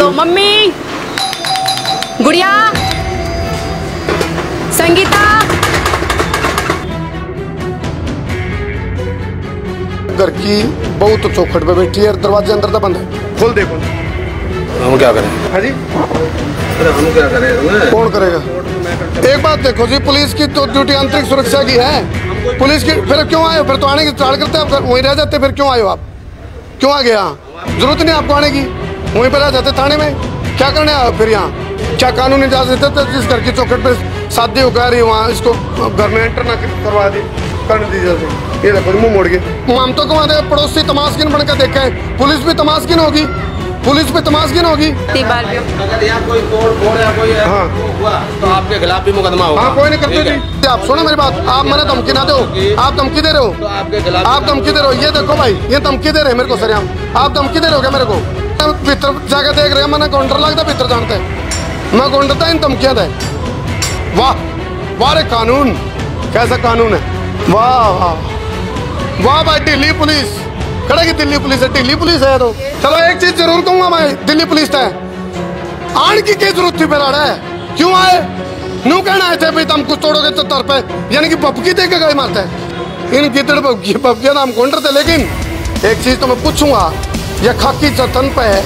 दो। मम्मी, गुड़िया, संगीता। घर की बहू तो चौखट पे बैठी है, दरवाजे अंदर तो बंद है। खोल देखो। हम क्या करें? हाँ जी, हम क्या करें? कौन करेगा? एक बात देखो जी, पुलिस की तो ड्यूटी आंतरिक सुरक्षा की है। पुलिस की फिर क्यों आए हो? फिर तो आने की चाल करते आप, वहीं रह जाते। फिर क्यों आए हो आप? क्यों आ गया? जरूरत नहीं आपको आने की, वहीं पर रह जाते थाने में। क्या करने आए फिर यहाँ? क्या कानून इजाजत देते थे जिस घर की चौखट पे शादी हो गई वहाँ इसको घर में एंटर ना करवा दी, करने दीजिए। ये देखो मुंह मोड़ गए। हम तो कमा दे पड़ोसी तमाशगिन बनकर देखे हैं, पुलिस भी तमाशगिन होगी, पुलिस पे तमाशगिन होगी। अगर यहाँ कोई कोर्ट बोर्ड या कोई हुआ तो आपके खिलाफ भी मुकदमा होगा। हाँ, कोई नहीं करते जी। आप सुनो मेरी बात, आप मैंने धमकी ना दो। आप धमकी दे रहे हो तो आपके खिलाफ आप धमकी दे रहे हो। ये देखो भाई, ये धमकी दे रहे हैं मेरे को सर। आप धमकी दे रहे हो क्या मेरे को? भीतर जाकर देख रहे हैं, मैंने काउंटर लगता भीतर जानते हैं मैं काउंटर इन धमकियां दे। वाह वाह रे कानून, कैसा कानून है। वाह वाह वाह भाई, दिल्ली पुलिस खड़े की दिल्ली पुलिस है, दिल्ली पुलिस है। तो चलो एक चीज जरूर कहूंगा मैं, दिल्ली पुलिस है आन की क्या जरूरत थी? बेराड़ा है क्यों आए? नू कहना आए थे भाई तुम कुछ तोड़ोगे तो तर पे, यानी कि पपकी दे के गए मारते हैं इन गिदड़ पपकियां नाम काउंटर थे। लेकिन एक चीज तो मैं पूछूंगा, यह खाकी जतन पे है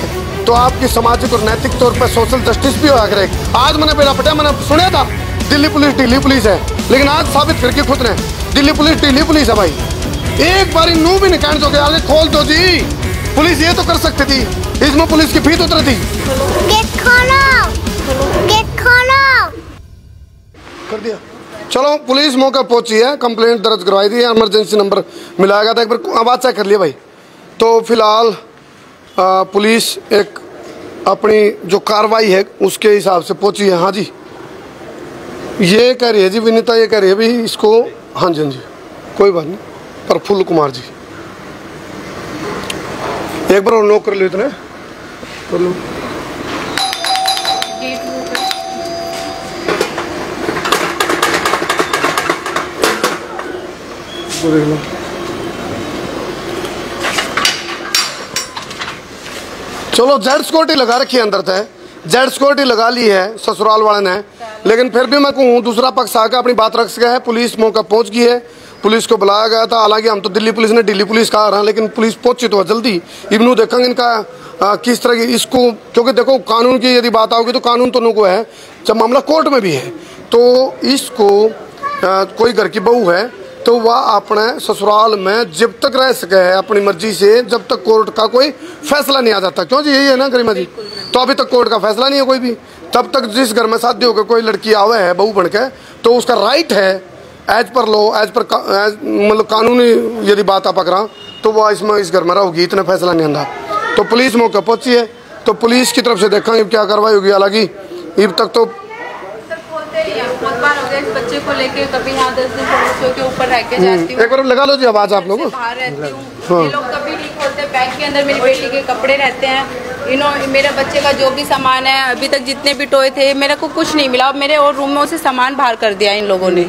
तो आपकी सामाजिक और नैतिक तौर पर सोशल जस्टिस भी होगा करे। आज मैंने बेरा पटा, मैंने सुना था दिल्ली पुलिस है, लेकिन आज साबित करके खुद ने दिल्ली पुलिस है भाई। एक बार नू भी निकाल दो, आगे खोल दो जी। पुलिस ये तो कर सकती थी, इसमें पुलिस की फीस उतर थी। गेट खोलो कर दिया। चलो पुलिस मौका पहुंची है, कंप्लेंट दर्ज करवाई थी, इमरजेंसी नंबर मिलाएगा था, एक बार आवाज चेक कर लिया भाई। तो फिलहाल पुलिस एक अपनी जो कार्रवाई है उसके हिसाब से पहुंची है। हाँ जी, ये कह रही है जी विनीता, ये कह रही है भी इसको। हाँ जी हाँ जी, कोई बात नहीं। प्रफुल्ल कुमार जी, एक बार और नोक कर लो, इतने कर लो। देख लो। चलो जेड सिक्योरिटी लगा रखी है अंदर तय, जेड सिक्योरिटी लगा ली है ससुराल वाले ने, लेकिन फिर भी मैं कहूँ दूसरा पक्ष आकर अपनी बात रख सका है। पुलिस मौका पहुंच गई है, पुलिस को बुलाया गया था। हालांकि हम तो दिल्ली पुलिस कहा रहा, लेकिन पुलिस पहुंची तो जल्दी इवनू देखेंगे इनका किस तरह की इसको, क्योंकि देखो कानून की यदि बात आओगी तो कानून तो नुको है, जब मामला कोर्ट में भी है तो इसको कोई घर की बहू है तो वह अपने ससुराल में जब तक रह सके है अपनी मर्जी से, जब तक कोर्ट का कोई फैसला नहीं आ जाता। क्यों जी, यही है ना गरिमा जी? तो अभी तक कोर्ट का फैसला नहीं है कोई भी, तब तक जिस घर में शादी होकर कोई लड़की आवे है बहू बन के, तो उसका राइट है एज पर लो, एज पर मतलब कानूनी यदि बात आप पकड़ा तो वह इसमें इस घर में रहोगी, इतना फैसला नहीं आंदा। तो पुलिस मौके पहुंची है, तो पुलिस की तरफ से देखेंगे क्या कार्रवाई होगी। हालांकि अब तक तो बहुत बार हो गया इस बच्चे को लेके, कभी यहाँ 10 दिन पड़ोसियों के ऊपर रह के जाती हूँ। एक बार लगा लो जी आवाज आप लोग। बाहर रहती हूँ, ये लोग कभी नहीं खोलते। बैग के अंदर मेरी बेटी के कपड़े रहते हैं, मेरे बच्चे का जो भी सामान है, अभी तक जितने भी टॉय थे मेरे को कुछ नहीं मिला। मेरे और रूम में से सामान बाहर कर दिया इन लोगों ने,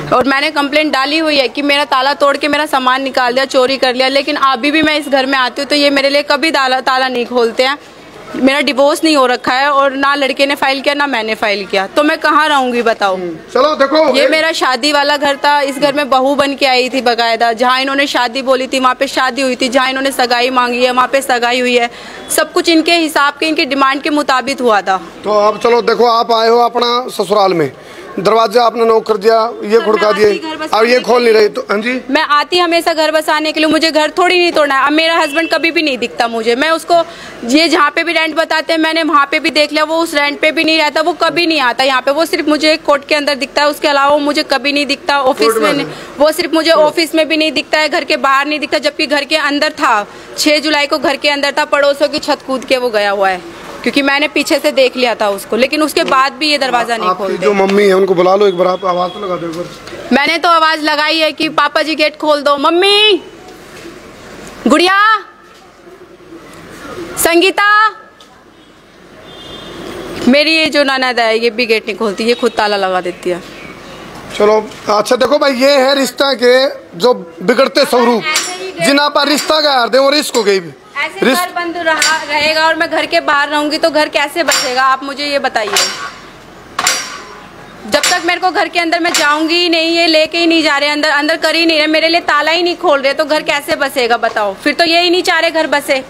और मैंने कंप्लेंट डाली हुई है कि मेरा ताला तोड़ के मेरा सामान निकाल दिया, चोरी कर लिया। लेकिन अभी भी मैं इस घर में आती हूँ तो ये मेरे लिए कभी ताला नहीं खोलते हैं। मेरा डिवोर्स नहीं हो रखा है, और ना लड़के ने फाइल किया ना मैंने फाइल किया, तो मैं कहाँ रहूंगी बताओ। चलो देखो, ये मेरा शादी वाला घर था, इस घर में बहू बन के आई थी बकायदा। जहाँ इन्होंने शादी बोली थी वहाँ पे शादी हुई थी, जहाँ इन्होंने सगाई मांगी है वहाँ पे सगाई हुई है। सब कुछ इनके हिसाब के, इनकी डिमांड के मुताबिक हुआ था। तो अब चलो देखो, आप आए हो अपना ससुराल में, दरवाजा आपने नॉक कर दिया, ये खुड़का दिए, अब ये खोल नहीं रही। तो हाँ जी, मैं आती हमेशा घर बसाने के लिए, मुझे घर थोड़ी नहीं तोड़ना है। अब मेरा हस्बैंड कभी भी नहीं दिखता मुझे, मैं उसको ये जहाँ पे भी रेंट बताते हैं मैंने वहाँ पे भी देख लिया, वो उस रेंट पे भी नहीं रहता, वो कभी नहीं आता यहाँ पे। वो सिर्फ मुझे कोर्ट के अंदर दिखता है, उसके अलावा वो मुझे कभी नहीं दिखता। ऑफिस में वो सिर्फ मुझे ऑफिस में भी नहीं दिखता है, घर के बाहर नहीं दिखता, जबकि घर के अंदर था। 6 जुलाई को घर के अंदर था, पड़ोसों की छत कूद के वो गया हुआ है, क्योंकि मैंने पीछे से देख लिया था उसको। लेकिन उसके बाद भी ये दरवाजा नहीं खोलते। जो मम्मी है उनको बुला लो एक बार, आप आवाज तो लगा दो एक बार। मैंने तो आवाज लगाई है कि पापा जी गेट खोल दो। मम्मी, गुड़िया, संगीता, मेरी ये जो ननद है ये भी गेट नहीं खोलती, ये खुद ताला लगा देती है। चलो अच्छा देखो भाई, ये है रिश्ता के जो बिगड़ते स्वरूप, जिन्हें पर रिश्ता का हार दे और इसको गई भी ऐसे घर बंद रहेगा और मैं घर के बाहर रहूंगी तो घर कैसे बचेगा, आप मुझे ये बताइए। जब तक मेरे को घर के अंदर मैं जाऊंगी ही नहीं, ये लेके ही नहीं जा रहे अंदर, अंदर कर ही नहीं रहे, मेरे लिए ताला ही नहीं खोल रहे, तो घर कैसे बसेगा बताओ। फिर तो ये ही नहीं चाह रहे घर बसे।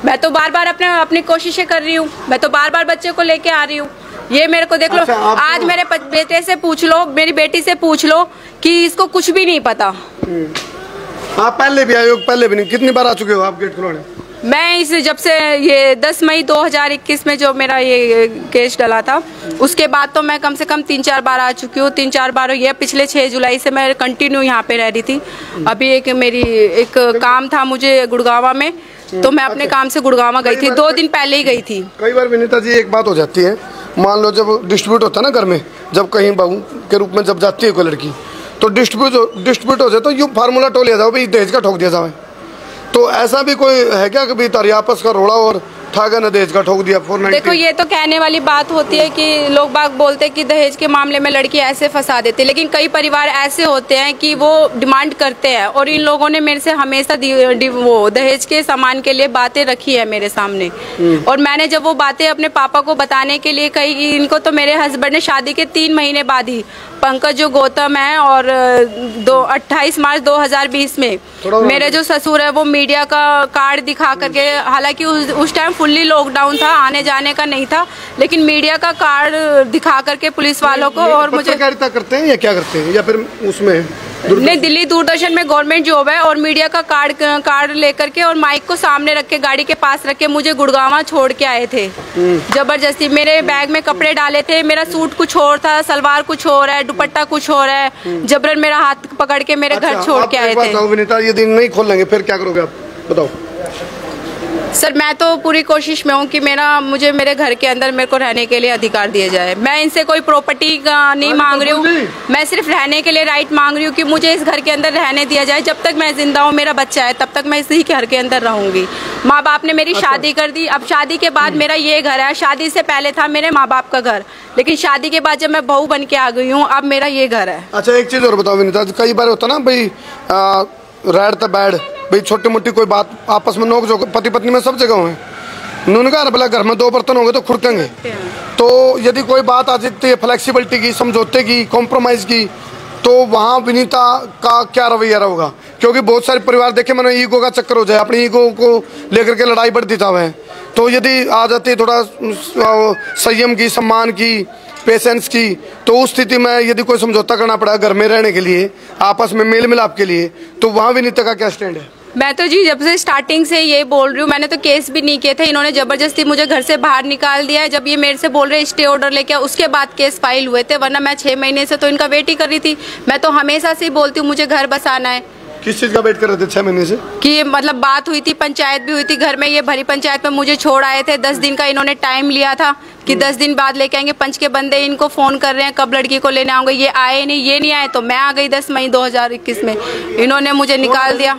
मैं तो बार बार अपनी कोशिशें कर रही हूँ, मैं तो बार बार बच्चे को लेके आ रही हूँ। ये मेरे को देख लो, आज मेरे बेटे से पूछ लो, मेरी बेटी से पूछ लो कि इसको कुछ भी नहीं पता। आप पहले भी आए हो? पहले भी नहीं? कितनी बार आ चुके हो आप गेट खुलवाने? मैं इस जब से ये 10 मई 2021 में जो मेरा ये केस डला था, उसके बाद तो मैं कम से कम 3-4 बार आ चुकी हूँ। 3-4 बार ये पिछले 6 जुलाई से मैं कंटिन्यू यहाँ पे रह रही थी। अभी एक काम था मुझे गुड़गावा में, तो मैं अपने काम से गुड़गावा गई थी, 2 दिन पहले ही गई थी। कई बार विनीता जी एक बात हो जाती है, मान लो जब डिस्ट्रीब्यूट होता है ना घर में, जब कहीं बहू के रूप में जब जाती है कोई लड़की, तो डिस्ट्रीब्यूट हो जाए तो यूँ फार्मूला टोल लिया जाओ भाई, दहेज का ठोक दिया जाए। तो ऐसा भी कोई है क्या कभी तारी आपस का रोड़ा और ठागा न दहेज का ठोक दिया 490? देखो ये तो कहने वाली बात होती है कि लोग बाग बोलते हैं कि दहेज के मामले में लड़की ऐसे फंसा देती है, लेकिन कई परिवार ऐसे होते हैं कि वो डिमांड करते हैं, और इन लोगों ने मेरे से हमेशा वो दहेज के सामान के लिए बातें रखी है मेरे सामने। और मैंने जब वो बातें अपने पापा को बताने के लिए कही, इनको तो मेरे हस्बैंड ने शादी के 3 महीने बाद ही, पंकज जो गौतम है, और 28 मार्च 2020 में मेरे जो ससुर है वो मीडिया का कार्ड दिखा करके, हालांकि उस टाइम फुल्ली लॉकडाउन था, आने जाने का नहीं था, लेकिन मीडिया का कार्ड दिखा करके पुलिस वालों को, और मुझे पत्रकारिता करते हैं या क्या करते हैं, या फिर उसमें नहीं, दिल्ली दूरदर्शन में गवर्नमेंट जॉब है, और मीडिया का कार्ड लेकर के और माइक को सामने रख के गाड़ी के पास रख के मुझे गुड़गावा छोड़ के आए थे जबरदस्ती। मेरे बैग में कपड़े डाले थे, मेरा सूट कुछ और था, सलवार कुछ और है, दुपट्टा कुछ और है, जबरन मेरा हाथ पकड़ के मेरे घर छोड़ के आए थे। विनीता ये दिन नहीं खोल लेंगे फिर क्या करोगे आप बताओ? सर मैं तो पूरी कोशिश में हूँ कि मुझे मेरे घर के अंदर मेरे को रहने के लिए अधिकार दिया जाए। मैं इनसे कोई प्रॉपर्टी नहीं मांग रही हूँ, मैं सिर्फ रहने के लिए राइट मांग रही हूँ कि मुझे इस घर के अंदर रहने दिया जाए। जब तक मैं जिंदा हूँ, मेरा बच्चा है, तब तक मैं इसी घर के अंदर रहूंगी। माँ बाप ने मेरी शादी कर दी, अब शादी के बाद मेरा ये घर है। शादी से पहले था मेरे माँ बाप का घर, लेकिन शादी के बाद जब मैं बहू बन के आ गई हूँ, अब मेरा ये घर है। अच्छा एक चीज और बताओ विनीता, कई बार होता ना भाई रैड तो बैड भाई, छोटी मोटी कोई बात आपस में नोक जो पति पत्नी में सब जगह है, उन्होंने कहा भला घर में 2 बर्तन होंगे तो खुड़केंगे। तो यदि कोई बात आ जाती है फ्लेक्सिबिलिटी की, समझौते की, कॉम्प्रोमाइज़ की, तो वहाँ विनीता का क्या रवैया रहेगा? क्योंकि बहुत सारे परिवार देखे मैंने, ईगो का चक्कर हो जाए, अपनी ईगो को लेकर के लड़ाई बढ़ती था वह। तो यदि आ जाती है थोड़ा संयम की, सम्मान की, पेशेंस की, तो उस स्थिति में यदि कोई समझौता करना पड़ा घर में रहने के लिए, आपस में मेल मिलाप के लिए, तो वहाँ विनीता का क्या स्टैंड है? मैं तो जी जब से स्टार्टिंग से ये बोल रही हूँ, मैंने तो केस भी नहीं किए थे, इन्होंने जबरदस्ती मुझे घर से बाहर निकाल दिया है। जब ये मेरे से बोल रहे स्टे ऑर्डर लेके, उसके बाद केस फाइल हुए थे, वरना मैं 6 महीने से तो इनका वेट ही कर रही थी। मैं तो हमेशा से ही बोलती हूँ मुझे घर बसाना है। किस चीज़ का वेट कर रहे थे 6 महीने से? कि मतलब बात हुई थी, पंचायत भी हुई थी घर में, ये भरी पंचायत में मुझे छोड़ आए थे। 10 दिन का इन्होंने टाइम लिया था कि 10 दिन बाद लेके आएंगे। पंच के बंदे इनको फोन कर रहे हैं कब लड़की को लेने आऊंगे, ये आए नहीं, ये नहीं आए, तो मैं आ गई 10 मई 2021 में, इन्होंने मुझे निकाल दिया।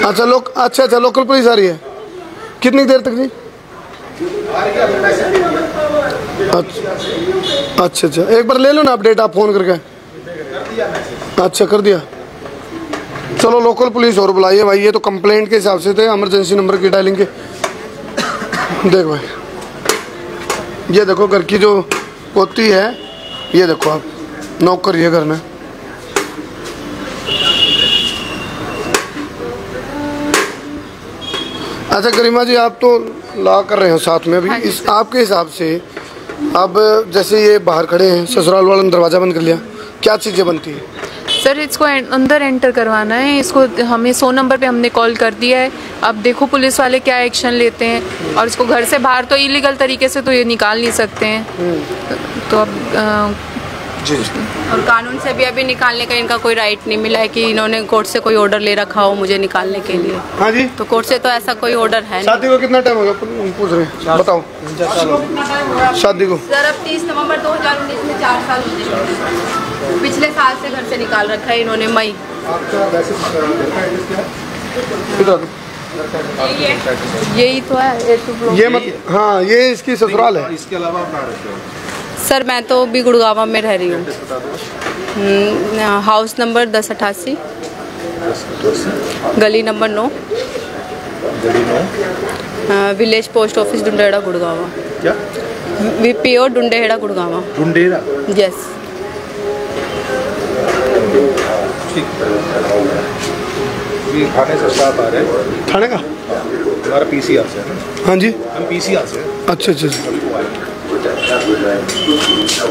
अच्छा लोकल पुलिस आ रही है, कितनी देर तक जी? अच्छा एक बार ले लो ना अपडेट आप फोन करके। अच्छा कर दिया, चलो लोकल पुलिस और बुलाइए भाई, ये तो कंप्लेंट के हिसाब से थे, इमरजेंसी नंबर की डायलिंग के। देख भाई ये देखो घर की जो पोती है, ये देखो आप नौकर ये घर में। अच्छा गरिमा जी आप तो ला कर रहे हैं साथ में अभी, इस आपके हिसाब से अब जैसे ये बाहर खड़े हैं, ससुराल वालों ने दरवाज़ा बंद कर लिया, क्या चीज़ें बनती है? सर इसको अंदर एंटर करवाना है, इसको हमें 100 नंबर पे हमने कॉल कर दिया है। अब देखो पुलिस वाले क्या एक्शन लेते हैं, और इसको घर से बाहर तो इलीगल तरीके से तो ये निकाल नहीं सकते हैं, तो अब जी। और कानून से भी अभी निकालने का इनका कोई राइट नहीं मिला है कि इन्होंने कोर्ट से कोई ऑर्डर ले रखा हो मुझे निकालने के लिए। हाँ जी, तो कोर्ट से तो ऐसा कोई ऑर्डर है नहीं। शादी को कितना टाइम हो गया पूछ रहे हैं, बताओ शादी को? सर अब 30 नवंबर 2019 में 4 साल होते, पिछले साल से घर से निकाल रखा है इन्होंने, मई। यही तो है ये मत, हाँ ये इसकी ससुराल है। इसके अलावा सर मैं तो भी गुड़गावा में रह रही हूँ, हाउस नंबर 1088। गली number 9, village post office Dundahera Gurgaon. क्या? VPO डुंडेड़ा गुड़गांव। डुंडेड़ा? यस। थाने से स्टाफ आ रहे हैं। थाने का? हमारा PCR से है। हाँ जी, हम PCR से। अच्छा अच्छा।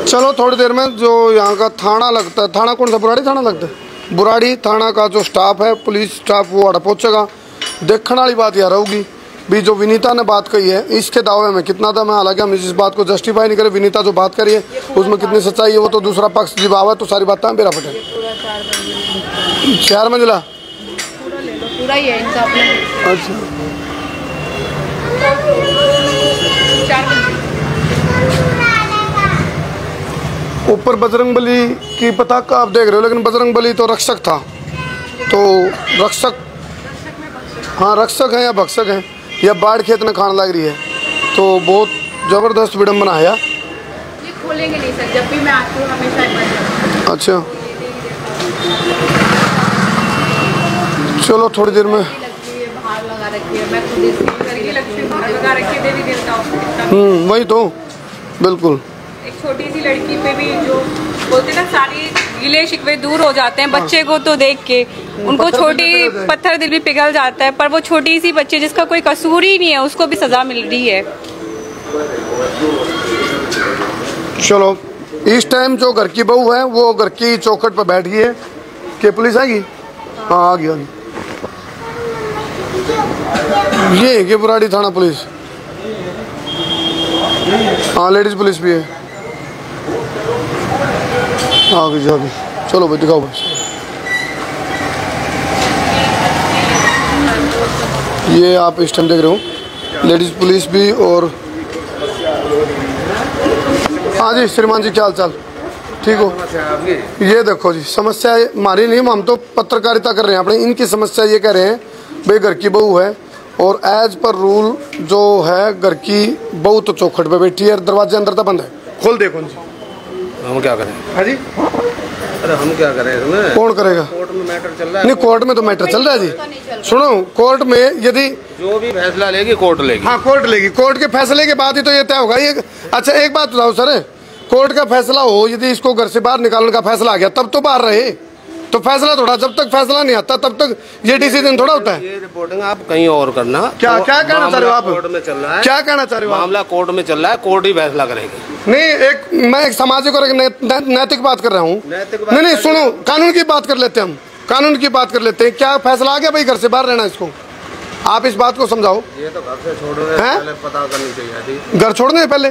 चलो थोड़ी देर में जो यहाँ का थाना लगता है, थाना कौन सा, बुराड़ी थाना लगता है, बुराड़ी थाना का जो स्टाफ है, पुलिस स्टाफ, वो आड़ा पहुँचेगा। देखने वाली बात यार होगी भी जो विनीता ने बात कही है इसके दावे में कितना था। मैं हालांकि हम इस बात को जस्टिफाई नहीं करें, विनीता जो बात करी है उसमें कितनी सच्चाई है वो तो दूसरा पक्ष जवाब है, तो सारी बातें मेरा फटे। 4 मंजिला पूरा ही है इनका अपना। अच्छा, ऊपर बजरंगबली की पताका आप देख रहे हो, लेकिन बजरंगबली तो रक्षक था, तो रक्षक, हाँ रक्षक हैं या भक्षक हैं या बाढ़ खेत में खान लग रही है, तो बहुत ज़बरदस्त विडम्बना है यार। ये खोलेंगे नहीं सर, जब भी मैं आती हूँ हमेशा बंद रहता है। अच्छा चलो थोड़ी देर में। बाहर लगा रखी है, मैं खुद इसकी घर की लक्ष्मी बाहर लगा रखी है, देवी देवताओं को। वही तो बिल्कुल। एक छोटी सी लड़की पे भी जो बोलते ना सारी गिले शिकवे दूर हो जाते हैं, बच्चे को तो देख के उनको छोटी पत्थर दिल भी पिघल जाता है, पर वो छोटी सी बच्ची जिसका कोई कसूर ही नहीं है उसको भी सजा मिल रही है। चलो इस टाइम जो घर की बहू है वो घर की चौखट पर बैठ गई है कि पुलिस आएगी। हाँ आ गई। ये है कि बुराड़ी थाना पुलिस, हाँ लेडीज पुलिस भी है। आ गई जा गई। चलो भाई दिखाओ भाई। ये आप इस टाइम देख रहे हो लेडीज पुलिस भी। और हाँ जी श्रीमान जी क्या हाल चाल, ठीक हो? ये देखो जी समस्या हमारी नहीं, हम तो पत्रकारिता कर रहे हैं अपनी। इनकी समस्या ये कह रहे हैं भाई घर की बहू है और एज पर रूल जो है घर की बहू तो चौखट पे बैठी है, दरवाजे अंदर तो बंद है। खोल दे कौन जी, हम क्या करें? हाँ जी अरे हम क्या करें इसमें? कौन करेगा? कोर्ट में मैटर चल रहा है। नहीं कोर्ट में तो मैटर चल रहा है जी। सुनो कोर्ट में यदि जो भी फैसला लेगी कोर्ट लेगी। हाँ कोर्ट लेगी, कोर्ट के फैसले के बाद ही तो ये तय होगा। ये अच्छा एक बात बताओ सर, कोर्ट का फैसला हो यदि इसको घर से बाहर निकालने का फैसला आ गया तब तो बाहर रहे, तो फैसला थोड़ा, जब तक फैसला नहीं आता तब तक ये डिसीजन थोड़ा होता है। ये रिपोर्टिंग आप कहीं और करना। क्या क्या कहना चाह रहे हो आप? कोर्ट में चल रहा है। क्या कहना चाह रहे हो आप? मामला कोर्ट में चल रहा है, कोर्ट ही फैसला करेगी। नहीं मैं एक सामाजिक और एक नैतिक बात कर रहा हूँ। नहीं सुनो, कानून की बात कर लेते हैं हम, कानून की बात कर लेते हैं। क्या फैसला आ गया भाई घर से बाहर रहना इसको? आप इस बात को समझाओ। ये तो घर से छोड़ने पहले पता करनी चाहिए। घर छोड़ने से पहले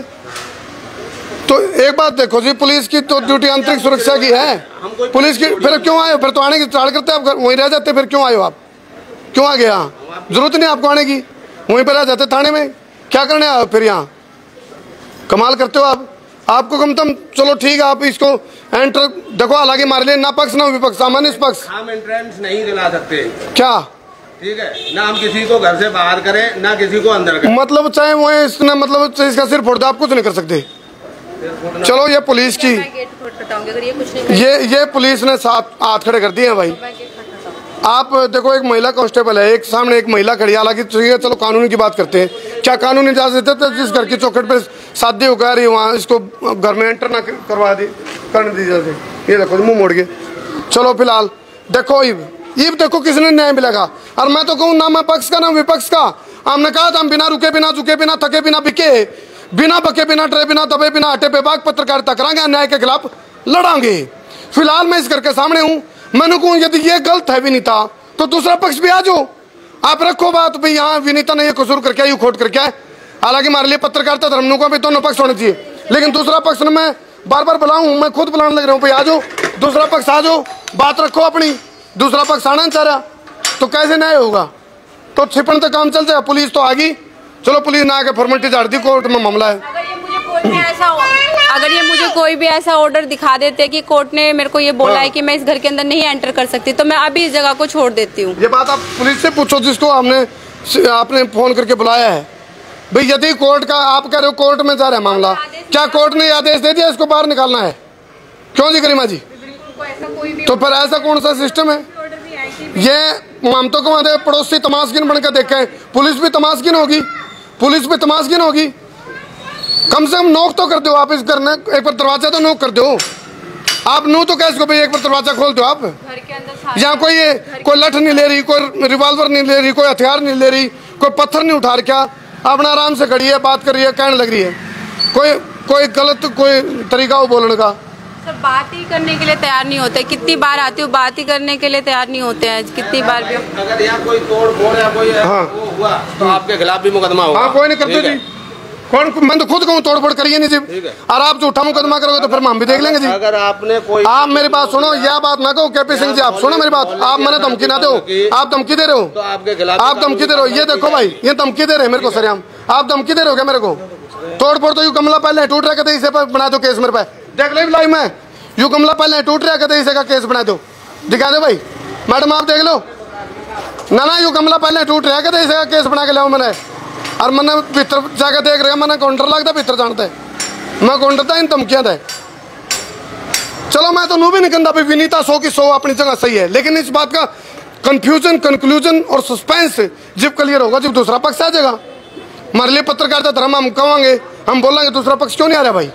तो एक बात देखो जी, पुलिस की तो ड्यूटी आंतरिक सुरक्षा की है। पुलिस की फिर क्यों आए? फिर तो आने की चाल करते आप, वहीं रह जाते। फिर क्यों आए हो आप? क्यों आ गए यहाँ? जरूरत नहीं आपको आने की, वहीं पर रह जाते थाने में। क्या करने आए फिर यहाँ? कमाल करते हो आप। आपको कम तम चलो ठीक है आप इसको एंटर देखो, हालांकि हमारे लिए ना पक्ष ना विपक्ष, सामान्य पक्ष। हम एंट्रेंस नहीं दिला सकते। क्या? ठीक है ना, हम किसी को घर से बाहर करें ना किसी को अंदर करें। मतलब चाहे वो इसने मतलब इसका सिर फोड़ दे, आप कुछ नहीं कर सकते। चलो ये पुलिस की, ये पुलिस ने साथ हाथ खड़े कर दिए हैं भाई। आप देखो एक महिला कांस्टेबल है, एक सामने एक महिला खड़ी, हालांकि चलो कानूनी की बात करते हैं। क्या कानूनी इजाजत देते जिस घर की चौखट पे शादी हो रही है वहाँ इसको घर में एंटर ना करने दी जाती? ये देखो मुंह मोड़ गए। चलो फिलहाल देखो ईब देखो किसने न्याय मिलेगा। और मैं तो कहूँ ना मैं पक्ष का ना विपक्ष का। हमने कहा था हम बिना रुके बिना झुके बिना थके बिना बिके बिना बके बिना डरे बिना दबे बिना हटे बेबाक पत्रकारिता करांगे, अन्याय के खिलाफ लड़ांगे। फिलहाल मैं इस घर के सामने हूँ। मैंने कहूँ यदि ये गलत है विनीता तो दूसरा पक्ष भी आ जाओ, आप रखो बात भाई यहाँ विनीता ने ये कसूर करके आए, खोट करके आए। हालांकि हमारे लिए पत्रकारिता धर्मों का भी दोनों पक्ष होने चाहिए, लेकिन दूसरा पक्ष ने मैं बार बार बुलाऊं, मैं खुद बुलाने लग रहा हूँ भाई आ जाओ, दूसरा पक्ष आ जाओ, बात रखो अपनी। दूसरा पक्ष आना चाह रहा तो कैसे न्याय होगा? तो छिपन तक काम चल जाए। पुलिस तो आ गई, चलो पुलिस ना आके फॉर्मेलिटी झाड़ दी, कोर्ट में मामला है। अगर ये मुझे कोई भी ऐसा ऑर्डर दिखा देते कि कोर्ट ने मेरे को ये बोला है कि मैं इस घर के अंदर नहीं एंटर कर सकती, तो मैं अभी इस जगह को छोड़ देती हूँ। ये बात आप पुलिस से पूछो जिसको आपने फोन करके बुलाया है। भाई यदि कोर्ट का आप कह रहे हो कोर्ट में जा रहा है मामला, क्या कोर्ट ने आदेश दे दिया इसको बाहर निकालना है? क्यों जी गरिमा जी? तो फिर ऐसा कौन सा सिस्टम है? ये ममता को वहां पड़ोसी तमाशगिन बनकर देखे, पुलिस भी तमाशगिन होगी, पुलिस भी तमाशगिन होगी। कम से कम नोक तो कर दो आप, इस करना एक बार दरवाजा तो नोक कर दो आप। नू तो कैसे को भाई एक बार दरवाजा खोल दो आप। घर के अंदर यहाँ कोई लठ नहीं ले रही, कोई रिवॉल्वर नहीं ले रही, कोई हथियार नहीं ले रही, कोई पत्थर नहीं उठा रखा, अपना आराम से खड़ी है, बात कर रही है, कहने लग रही है। कोई गलत कोई तरीका हो बोलने का। सर बात ही करने के लिए तैयार नहीं होते, कितनी बार आती हूँ, बात ही करने के लिए तैयार नहीं होते हैं, कितनी बार भी। अगर यहाँ कोई तोड़ फोड़ या कोई वो हुआ तो आपके खिलाफ भी मुकदमा होगा। हाँ कोई नहीं करते जी, कौन, मैं तो खुद कहूँ तोड़ फोड़ करिए नहीं जी। और आप झूठा मुकदमा करोगे तो फिर हम भी देख लेंगे जी। अगर आपने कोई, आप मेरी बात सुनो, यह बात ना कहो केपी सिंह जी, आप सुनो मेरी बात, आप मैंने धमकी ना दो, आप धमकी दे रहे हो, तो आपके खिलाफ आप धमकी दे रहे हो। ये देखो भाई, ये धमकी दे रहे हैं मेरे को सरेआम, आप धमकी दे रहे हो क्या मेरे को? तोड़ फोड़ तो यू गमला पहले टूट रहा, कहते इसे बना दो केस मेरे पे, देख लो लाइव में, यू गमला पहले टूट रहा, कहते इसे का केस बना दो, दिखा दो भाई मैडम, आप देख लो ना, यू गमला पहले टूट रहा, कहते इसे का केस बना के लाओ मैंने। और मैंने भीतर जाकर देख रहा, मैंने काउंटर लगता भीतर जानता है, मैं काउंटर था इन धमकियां था। चलो मैं तो नू भी नहीं कहता भाई विनीता 100 की 100 अपनी जगह सही है, लेकिन इस बात का कंफ्यूजन, कंक्लूजन और सस्पेंस जब क्लियर होगा जब दूसरा पक्ष आ जाएगा। हमारे लिए पत्रकारिता धर्म हम कहेंगे, हम बोलेंगे दूसरा पक्ष क्यों नहीं आ रहा भाई।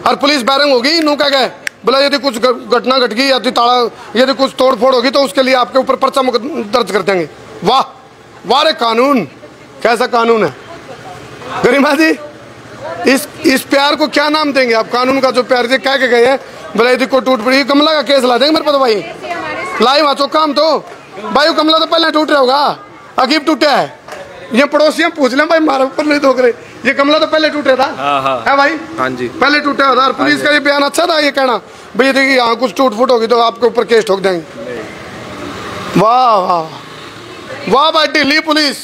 और पुलिस बैरिंग होगी, नू कह गए बोला यदि कुछ घटना घट गई, यदि ताला, यदि कुछ तोड़ फोड़ होगी तो उसके लिए आपके ऊपर पर्चा दर्ज कर देंगे। वाह वाह रे कानून, कैसा कानून है गरिमा जी। इस प्यार को क्या नाम देंगे आप? कानून का जो प्यार से कह के गए हैं, बोला यदि को टूट पड़ी, कमला का केस ला देंगे मेरे पास भाई, लाइव आ चौका हम तो भाई। कमला तो पहले टूट रहा होगा, अगीब टूटा है, ये पड़ोसियां पूछ लें भाई, हमारे ऊपर नहीं ठोक रहे, ये कमला तो पहले टूटा था है भाई। हाँ जी पहले टूटा था। और पुलिस का ये बयान अच्छा था, ये कहना भाई देखिए यहाँ कुछ टूट फूट होगी तो आपके ऊपर केस ठोक देंगे। वाह वाह वाह भाई, दिल्ली पुलिस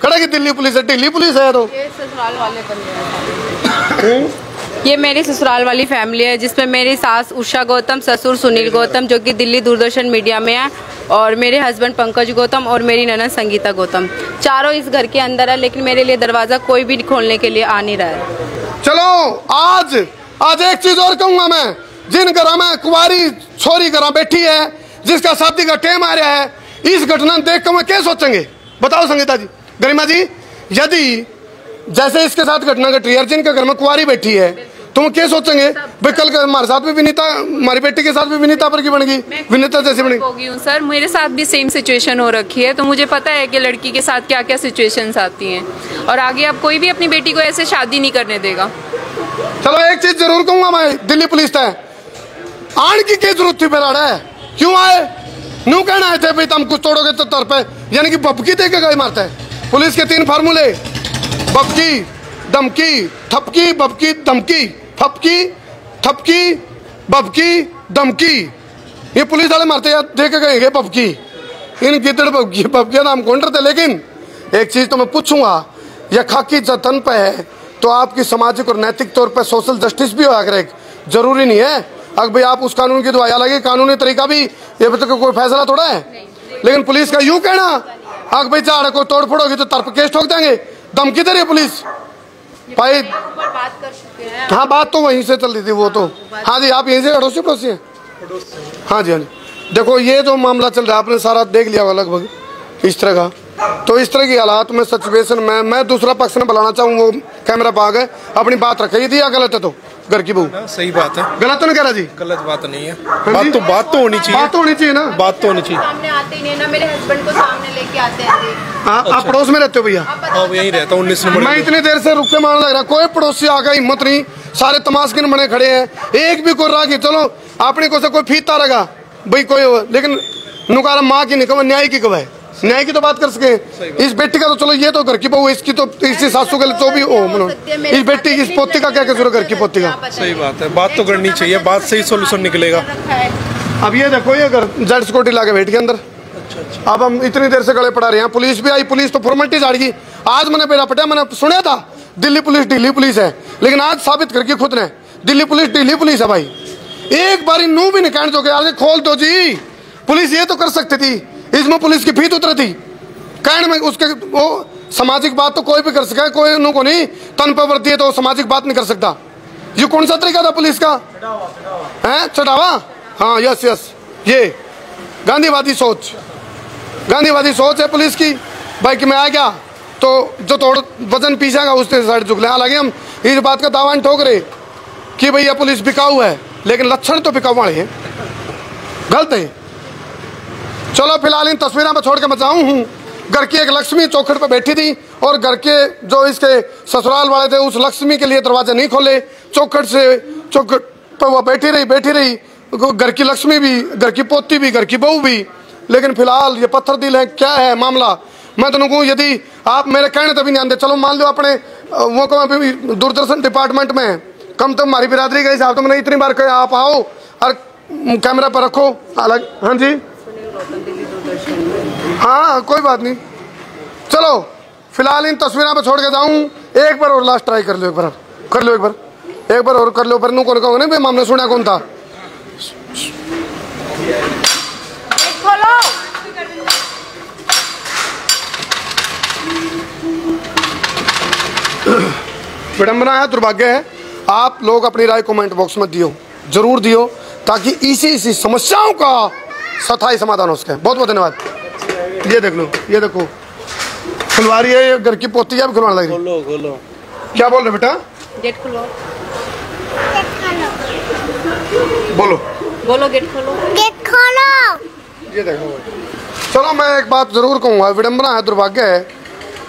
खड़े की, दिल्ली पुलिस है, दिल्ली पुलिस है। तो ये ससुराल वाले बंदे हैं, ये मेरी ससुराल वाली फैमिली है, जिसमें मेरी सास उषा गौतम, ससुर सुनील गौतम जो कि दिल्ली दूरदर्शन मीडिया में है, और मेरे हस्बैंड पंकज गौतम और मेरी ननद संगीता गौतम, चारों इस घर के अंदर है। लेकिन मेरे लिए दरवाजा कोई भी खोलने के लिए आ नहीं रहा है। चलो आज एक चीज और कहूंगा मैं, जिन घरों में कुंवारी छोरी घरों बैठी है, जिसका शादी का टाइम आ रहा है, इस घटना देख कर मैं क्या सोचेंगे बताओ संगीता जी, गरिमा जी। यदि जैसे इसके साथ घटना घटी है, जिनके घर में कुंवारी बैठी है, तुम क्या सोचेंगे भाई कल हमारे साथ भी विनीता, हमारी बेटी के साथ भी विनीता पर की बनेगी, विनीता जैसी बनेगी। सर मेरे साथ भी सेम सिचुएशन हो रखी है, तो मुझे पता है कि लड़की के साथ क्या क्या सिचुएशंस आती हैं, और आगे अब कोई भी अपनी बेटी को ऐसे शादी नहीं करने देगा। चलो एक चीज जरूर कहूंगा मैं, दिल्ली पुलिस है आन की क्या जरूरत थी बेराड़ा है, क्यों आए? नू कहना आए थे भाई तुम कुछ तोड़ोगे तो तर पे, यानी कि बपकी दे के गए मारता है। पुलिस के 3 फार्मूले, बपकी, धमकी, ठपकी, बपकी, धमकी, ठपकी, ठपकी, बपकी, धमकी, ये पुलिस वाले मारते यार, दे के गए बपकी, इन गिद्दड़ बपकी, बपकी नाम कौन रहे थे। लेकिन एक चीज तो मैं पूछूंगा, यह खाकी जतन पे है तो आपकी सामाजिक और नैतिक तौर पर सोशल जस्टिस भी होगा एक, जरूरी नहीं है अगर भाई आप उस कानून की दुआ लगे, कानूनी तरीका भी ये तो कोई फैसला थोड़ा है। लेकिन पुलिस का यूं कहना अगर भाई चाह कोई तोड़ फोड़ होगी तो तरफ केस ठोक देंगे, धमकी दे रही है पुलिस भाई। बात कर सकते हैं। हाँ बात तो वहीं से चल रही थी वो तो। हाँ जी आप यहीं से अड़ोसी पड़ोसी हैं? हाँ जी हाँ जी। देखो ये जो मामला चल रहा है आपने सारा देख लिया होगा लगभग इस तरह का, तो इस तरह की हालात में सिचुएशन में मैं दूसरा पक्ष ने बुलाना चाहूँ, वो कैमरा पे आ गए अपनी बात रखे थी, या गलत है तो घर की बहू? सही बात है, गलत तो नहीं कह रहा जी? गलत बात नहीं है, बात तो होनी चाहिए, बात तो होनी चाहिए ना, बात तो होनी चाहिए। सामने आते ही नहीं ना, मेरे हस्बैंड को सामने लेके आते हैं। आप पड़ोस में रहते हो भैया? हाँ यहीं रहता हूँ 19 नंबर। मैं इतनी देर से रुके मान लग रहा, कोई पड़ोसी आ गया, हिम्मत नहीं, सारे तमाशगिन बने खड़े हैं, एक भी कोई रागी चलो अपने को से कोई फीता रहेगा भाई कोई, लेकिन नुकारा माँ की निकम न्याय की कब है, न्याय की तो बात कर सके। इस बेटी का तो चलो ये तो घर की बहू, इसकी तो इसी सासू के लिए तो भी हो, इस बेटी की इस पोती का क्या कसूर, घर की पोती का? सही बात है, बात तो करनी चाहिए, बात से ही सोल्यूशन निकलेगा। अब ये देखो ये घर जेड सिक्योरिटी लाके बैठ के अंदर, अब हम इतनी देर से गले पड़ा रहे हैं, पुलिस भी आई, पुलिस तो फॉर्मेलिटी झाड़ गई। आज मैंने बेरा पटा, मैंने सुना था दिल्ली पुलिस है, लेकिन आज साबित करके खुद ने दिल्ली पुलिस है भाई। एक बारी नू भी नहीं कहने दो आगे खोल दो जी, पुलिस ये तो कर सकती थी, इसमें पुलिस की फीत उतर थी कहने में, उसके वो सामाजिक बात तो कोई भी कर सका, कोई नु को नहीं तन पर वर्ती है तो सामाजिक बात नहीं कर सकता। ये कौन सा तरीका था पुलिस का? है चढ़ावा? हाँ यस ये गांधीवादी सोच, गांधीवादी सोच है पुलिस की भाई कि मैं आ गया तो जो थोड़ा वजन पीछेगा उससे साइड झुक ले। हालांकि हम इस बात का दावा ठोक रहे कि भैया पुलिस बिकाऊ है, लेकिन लक्षण तो बिकाऊ वाले हैं, गलत है। चलो फिलहाल इन तस्वीरों में छोड़ के मैं जाऊँ हूँ। घर की एक लक्ष्मी चौखट पर बैठी थी और घर के जो इसके ससुराल वाले थे उस लक्ष्मी के लिए दरवाजे नहीं खोले, चौखट पर वो बैठी रही। घर की लक्ष्मी भी, घर की पोती भी, घर की बहू भी। लेकिन फिलहाल ये पत्थर दिल है, क्या है मामला मैं तो कहूँ, यदि आप मेरे कहने तभी नहीं आते। चलो मान लो अपने वो को दूरदर्शन डिपार्टमेंट में कम तो हमारी बिरादरी के हिसाब तो मैंने इतनी बार कहा आप आओ और कैमरा पर रखो अलग। हाँ जी, हाँ कोई बात नहीं। चलो फिलहाल इन तस्वीरों पर छोड़ के जाऊँ, एक बार और लास्ट ट्राई कर लो, एक बार कर लो, एक बार और कर लो। पर नू कौन कहूँगा नहीं भाई मामला सुना कौन था। विडंबना है, दुर्भाग्य है। आप लोग अपनी राय कमेंट बॉक्स में दियो, जरूर दियो, ताकि इसी समस्याओं का स्थायी समाधान हो सके। बहुत बहुत धन्यवाद। ये देख लो, ये देखो फुलवारी है, ये घर की पोती है, खुलवाने लग रही। खोलो क्या बोल रहे बेटा? गेट खोलो, बोलो गेट खोलो। ये देखो। चलो मैं एक बात जरूर कहूँगा, विडंबना है, दुर्भाग्य है।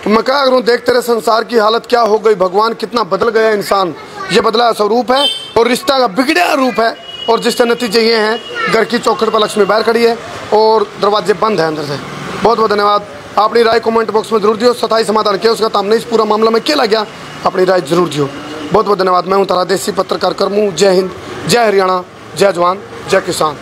मैं क्या करूँ, देख तेरे संसार की हालत क्या हो गई, भगवान कितना बदल गया इंसान। ये बदला स्वरूप है और रिश्ता का बिगड़ा रूप है। और जिसके नतीजे ये हैं, घर की चौखट पर लक्ष्मी बाहर खड़ी है और दरवाजे बंद है अंदर से। बहुत बहुत धन्यवाद। अपनी राय कमेंट बॉक्स में जरूर दियो, स्थायी समाधान किया उसका सामने इस पूरा मामला में क्या लग गया, अपनी राय जरूर दियो। बहुत बहुत धन्यवाद। मैं हूँ तारा देसी पत्रकार कर्मू। जय हिंद, जय हरियाणा, जय जवान, जय किसान।